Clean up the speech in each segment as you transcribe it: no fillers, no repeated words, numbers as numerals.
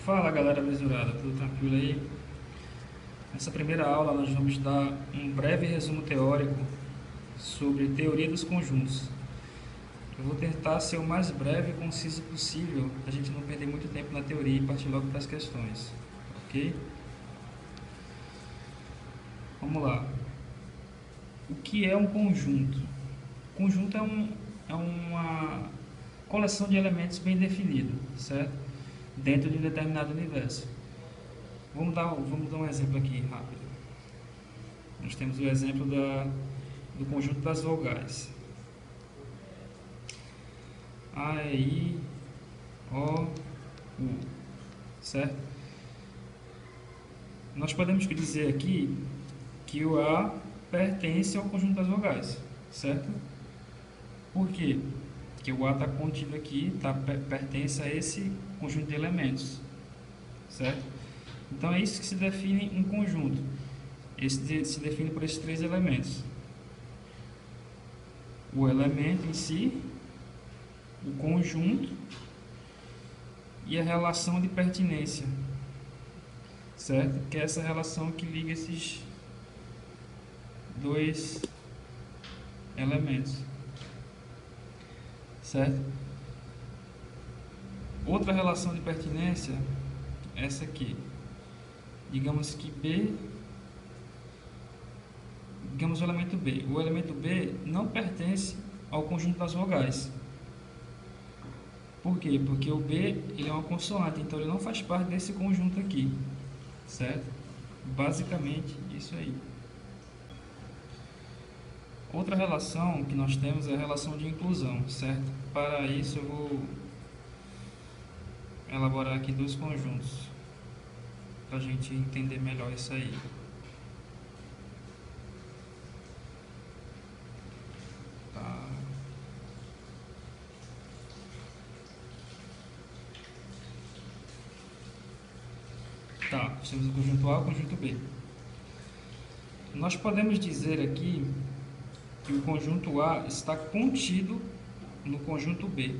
Fala galera mesurada, tudo tranquilo aí? Nessa primeira aula nós vamos dar um breve resumo teórico sobre teoria dos conjuntos. Eu vou tentar ser o mais breve e conciso possível, para a gente não perder muito tempo na teoria e partir logo para as questões, ok? Vamos lá. O que é um conjunto? Conjunto é uma coleção de elementos bem definida, certo? Dentro de um determinado universo. Vamos dar um exemplo aqui rápido. Nós temos o exemplo do conjunto das vogais. A, E, I, O, U, certo? Nós podemos dizer aqui que o A pertence ao conjunto das vogais, certo? Por quê? Porque o A está contido aqui, pertence a esse conjunto de elementos, certo? Então é isso que se define um conjunto. Esse se define por esses três elementos: o elemento em si, o conjunto e a relação de pertinência, certo? Que é essa relação que liga esses dois elementos, certo? Outra relação de pertinência é essa aqui. Digamos que digamos o elemento B. O elemento B não pertence ao conjunto das vogais. Por quê? Porque o B ele é uma consoante, então ele não faz parte desse conjunto aqui, certo? Basicamente isso aí. Outra relação que nós temos é a relação de inclusão, certo? Para isso eu vou elaborar aqui dois conjuntos, para a gente entender melhor isso aí. Tá, temos o conjunto A e o conjunto B. Nós podemos dizer aqui que o conjunto A está contido no conjunto B.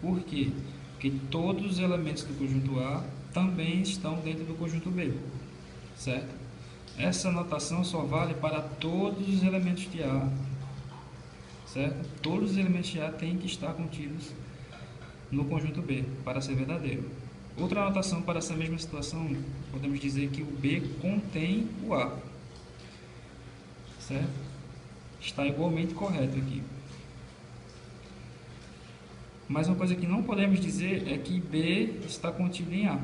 Por quê? Porque todos os elementos do conjunto A também estão dentro do conjunto B, certo? Essa notação só vale para todos os elementos de A, certo? Todos os elementos de A têm que estar contidos no conjunto B para ser verdadeiro. Outra anotação para essa mesma situação, podemos dizer que o B contém o A, certo? Está igualmente correto aqui. Mas uma coisa que não podemos dizer é que B está contido em A,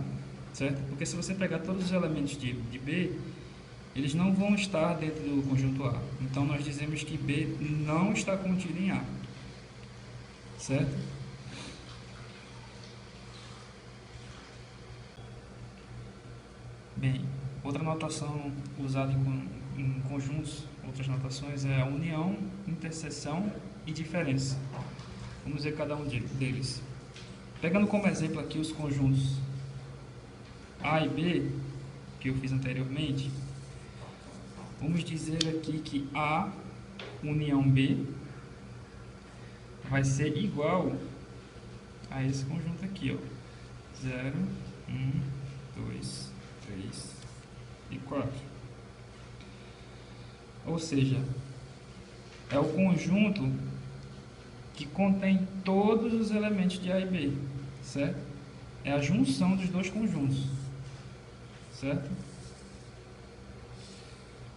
certo? Porque se você pegar todos os elementos de B, eles não vão estar dentro do conjunto A. Então nós dizemos que B não está contido em A, certo? Bem, outra notação usada em conjuntos, outras notações é a união, interseção e diferença. Vamos ver cada um deles. Pegando como exemplo aqui os conjuntos A e B, que eu fiz anteriormente, vamos dizer aqui que A união B vai ser igual a esse conjunto aqui, ó. 0, 1, 2, 3 e 4. Ou seja, é o conjunto que contém todos os elementos de A e B, certo? É a junção dos dois conjuntos, certo?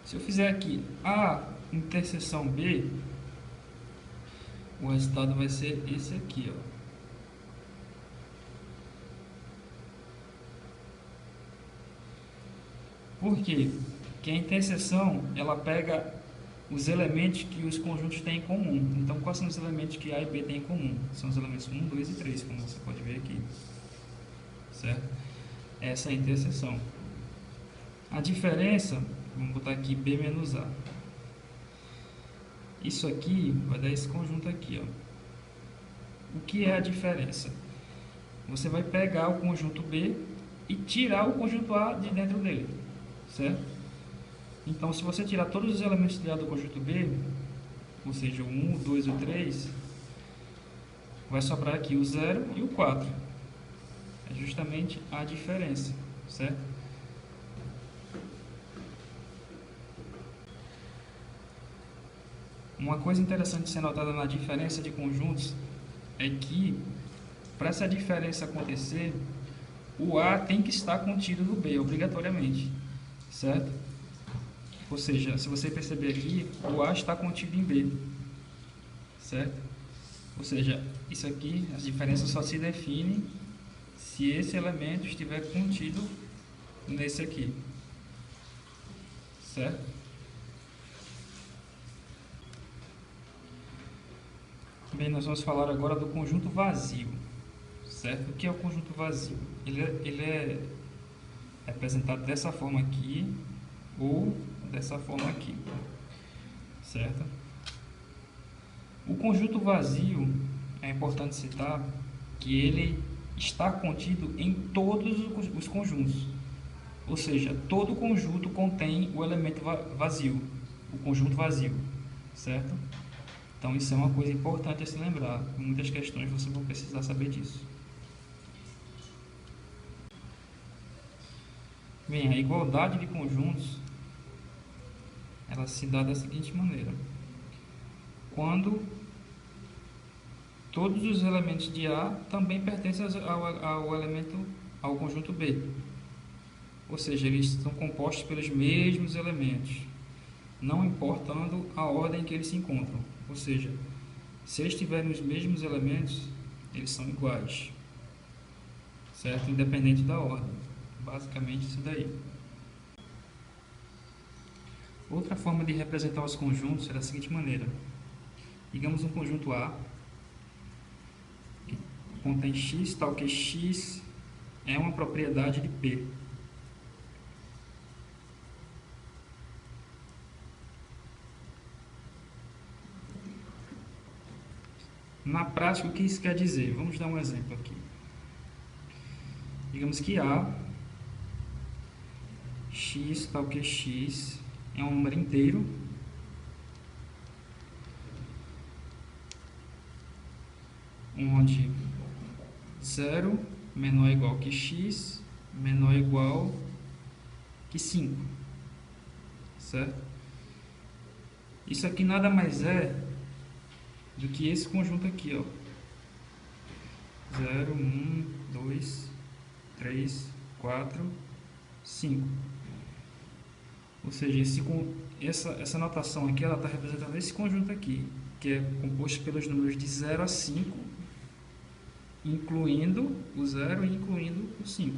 Se eu fizer aqui A interseção B, o resultado vai ser esse aqui, ó. Por quê? Porque a interseção, ela pega os elementos que os conjuntos têm em comum. Então, quais são os elementos que A e B têm em comum? São os elementos 1, 2 e 3, como você pode ver aqui, certo? Essa é a interseção. A diferença, vamos botar aqui B menos A. Isso aqui vai dar esse conjunto aqui, ó. O que é a diferença? Você vai pegar o conjunto B e tirar o conjunto A de dentro dele, certo? Então, se você tirar todos os elementos de A do conjunto B, ou seja, o 1, o 2 e o 3, vai sobrar aqui o 0 e o 4. É justamente a diferença, certo? Uma coisa interessante de ser notada na diferença de conjuntos é que, para essa diferença acontecer, o A tem que estar contido no B, obrigatoriamente, certo? Ou seja, se você perceber aqui, o A está contido em B, certo? Ou seja, isso aqui, as diferenças só se definem se esse elemento estiver contido nesse aqui, certo? Bem, nós vamos falar agora do conjunto vazio, certo? O que é o conjunto vazio? Ele é representado dessa forma aqui ou dessa forma aqui, certo? O conjunto vazio, é importante citar que ele está contido em todos os conjuntos, ou seja, todo conjunto contém o elemento vazio, o conjunto vazio, certo? Então isso é uma coisa importante a se lembrar, em muitas questões você vai precisar saber disso. Bem, a igualdade de conjuntos, ela se dá da seguinte maneira: quando todos os elementos de A também pertencem ao conjunto B, ou seja, eles são compostos pelos mesmos elementos, não importando a ordem em que eles se encontram. Ou seja, se eles tiverem os mesmos elementos, eles são iguais, certo? Independente da ordem. Basicamente isso daí. Outra forma de representar os conjuntos é da seguinte maneira: digamos um conjunto A que contém x, tal que x é uma propriedade de P. Na prática, o que isso quer dizer? Vamos dar um exemplo aqui. Digamos que A, x, tal que x, é um número inteiro onde 0 menor ou igual que x, menor ou igual que 5, certo? Isso aqui nada mais é do que esse conjunto aqui, ó. 0, 1, 2, 3, 4, 5. Ou seja, essa notação aqui, ela está representando esse conjunto aqui, que é composto pelos números de 0 a 5, incluindo o 0 e incluindo o 5,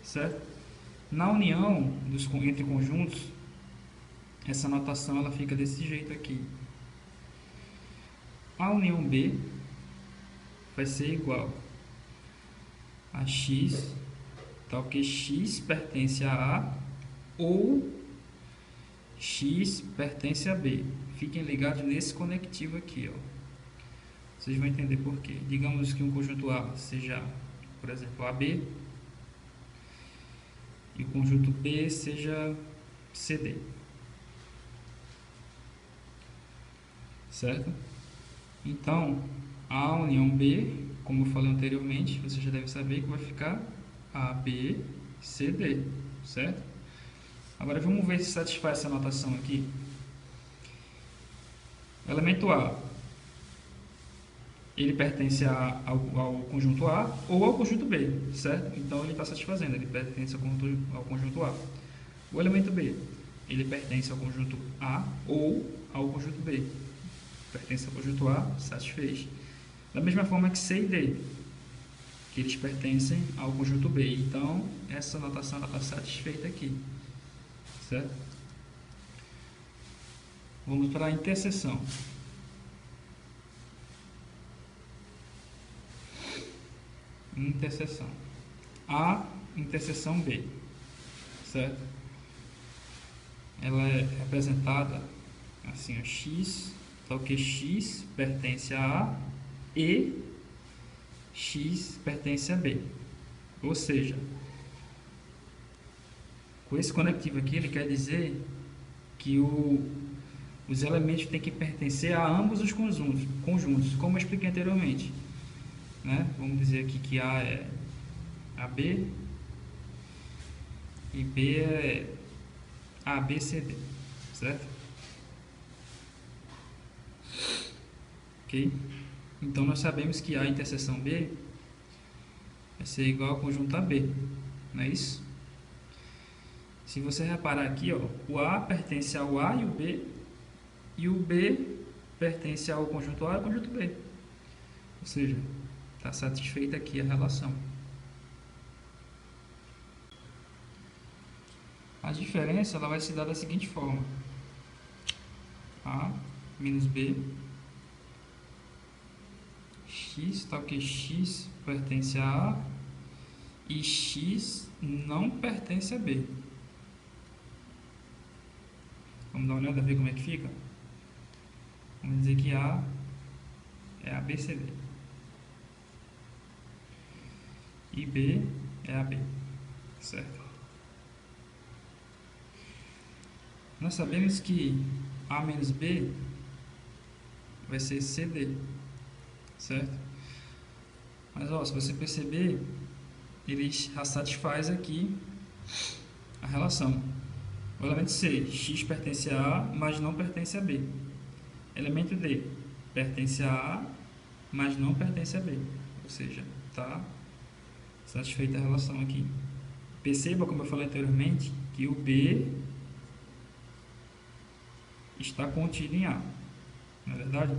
certo? Na união entre conjuntos, essa notação ela fica desse jeito aqui. A união B vai ser igual a x, tal que x pertence a A ou x pertence a B. Fiquem ligados nesse conectivo aqui, ó. Vocês vão entender por quê. Digamos que um conjunto A seja, por exemplo, AB e o conjunto B seja CD, certo? Então, a união B, como eu falei anteriormente, você já deve saber que vai ficar ABCD, certo? Agora vamos ver se satisfaz essa notação aqui. O elemento A, ele pertence ao conjunto A ou ao conjunto B, certo? Então ele está satisfazendo, ele pertence ao conjunto A. O elemento B, ele pertence ao conjunto A ou ao conjunto B. Pertence ao conjunto A, satisfez. Da mesma forma que C e D, que eles pertencem ao conjunto B. Então, essa notação está satisfeita aqui, certo? Vamos para a interseção. Interseção. A interseção B, certo? Ela é representada assim, ó, x, tal que x pertence a A e x pertence a B. Ou seja, Com esse conectivo aqui, ele quer dizer que os elementos têm que pertencer a ambos os conjuntos, como eu expliquei anteriormente, né? Vamos dizer aqui que A é AB e B é ABCD, certo? Ok? Então nós sabemos que A interseção B vai ser igual ao conjunto AB, não é isso? Se você reparar aqui, ó, o A pertence ao A e o B pertence ao conjunto A e ao conjunto B. Ou seja, está satisfeita aqui a relação. A diferença ela vai se dar da seguinte forma: A menos B, x, tal que x pertence a A e x não pertence a B. Vamos dar uma olhada, ver como é que fica? Vamos dizer que A é ABCD e B é AB, certo? Nós sabemos que A menos B vai ser CD, certo? Mas ó, se você perceber, ele já satisfaz aqui a relação. O elemento C, x pertence a A, mas não pertence a B. Elemento D, pertence a A, mas não pertence a B. Ou seja, está satisfeita a relação aqui. Perceba, como eu falei anteriormente, que o B está contido em A. Não é verdade?